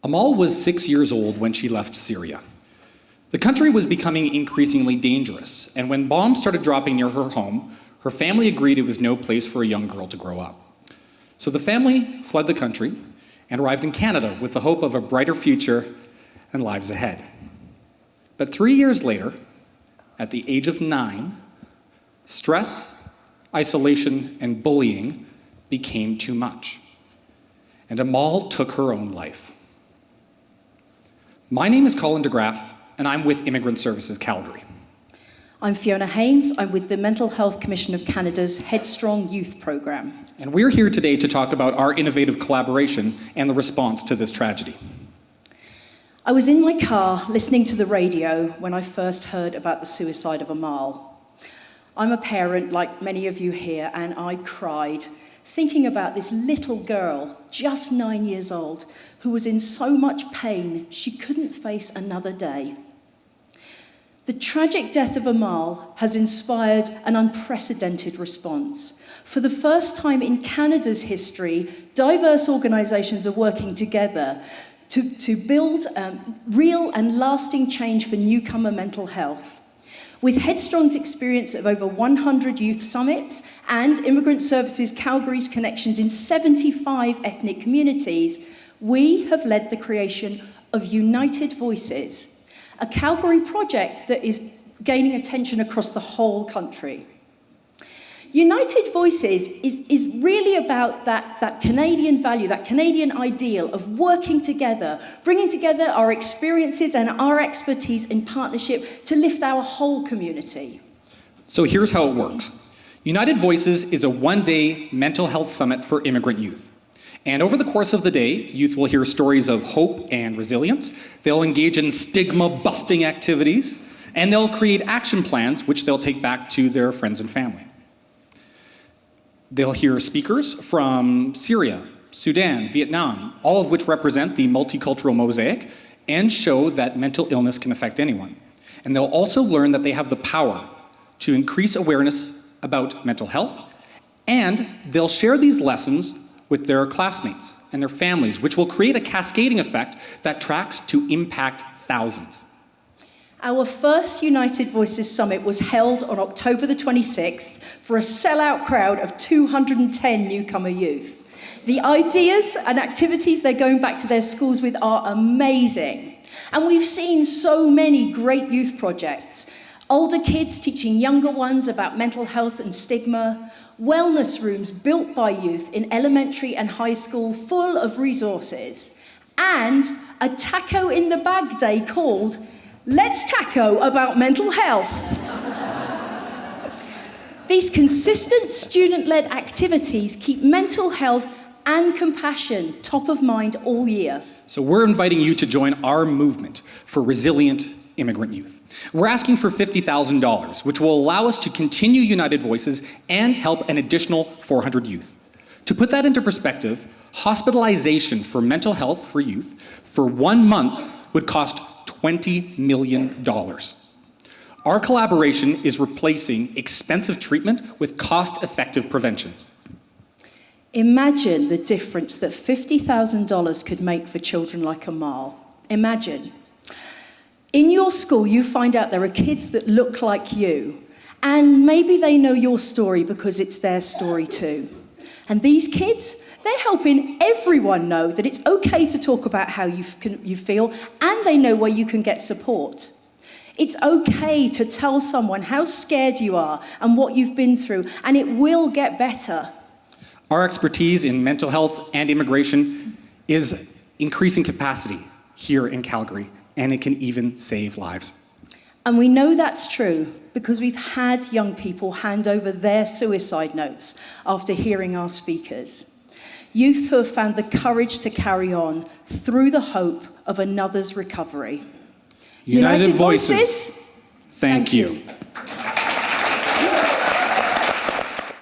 Amal was 6 years old when she left Syria. The country was becoming increasingly dangerous, and when bombs started dropping near her home, her family agreed it was no place for a young girl to grow up. So the family fled the country and arrived in Canada with the hope of a brighter future and lives ahead. But 3 years later, at the age of 9, stress, isolation, and bullying became too much, and Amal took her own life. My name is Colyn Degraaff, and I'm with Immigrant Services Calgary. I'm Fiona Haynes. I'm with the Mental Health Commission of Canada's Headstrong Youth Programme. And we're here today to talk about our innovative collaboration and the response to this tragedy. I was in my car listening to the radio when I first heard about the suicide of Amal. I'm a parent, like many of you here, and I cried, thinking about this little girl, just 9 years old, who was in so much pain she couldn't face another day. The tragic death of Amal has inspired an unprecedented response. For the first time in Canada's history, diverse organisations are working together to build real and lasting change for newcomer mental health. With Headstrong's experience of over 100 youth summits and Immigrant Services Calgary's connections in 75 ethnic communities, we have led the creation of United Voices, a Calgary project that is gaining attention across the whole country. United Voices is really about that Canadian value, that Canadian ideal of working together, bringing together our experiences and our expertise in partnership to lift our whole community. So here's how it works. United Voices is a one-day mental health summit for immigrant youth. And over the course of the day, youth will hear stories of hope and resilience. They'll engage in stigma-busting activities, and they'll create action plans which they'll take back to their friends and family. They'll hear speakers from Syria, Sudan, Vietnam, all of which represent the multicultural mosaic and show that mental illness can affect anyone. And they'll also learn that they have the power to increase awareness about mental health, and they'll share these lessons with their classmates and their families, which will create a cascading effect that tracks to impact thousands. Our first United Voices Summit was held on October the 26th for a sellout crowd of 210 newcomer youth. The ideas and activities they're going back to their schools with are amazing. And we've seen so many great youth projects. Older kids teaching younger ones about mental health and stigma, wellness rooms built by youth in elementary and high school full of resources, and a taco in the bag day called Let's Taco About Mental Health. These consistent student-led activities keep mental health and compassion top of mind all year. So we're inviting you to join our movement for resilient immigrant youth. We're asking for $50,000, which will allow us to continue United Voices and help an additional 400 youth. To put that into perspective, hospitalization for mental health for youth for 1 month would cost $20 million. Our collaboration is replacing expensive treatment with cost-effective prevention. Imagine the difference that $50,000 could make for children like Amal. Imagine. In your school, you find out there are kids that look like you, and maybe they know your story because it's their story too. And these kids, they're helping everyone know that it's okay to talk about how you feel, and they know where you can get support. It's okay to tell someone how scared you are and what you've been through, and it will get better. Our expertise in mental health and immigration is increasing capacity here in Calgary, and it can even save lives. And we know that's true because we've had young people hand over their suicide notes after hearing our speakers. Youth who have found the courage to carry on through the hope of another's recovery. United Voices, thank you.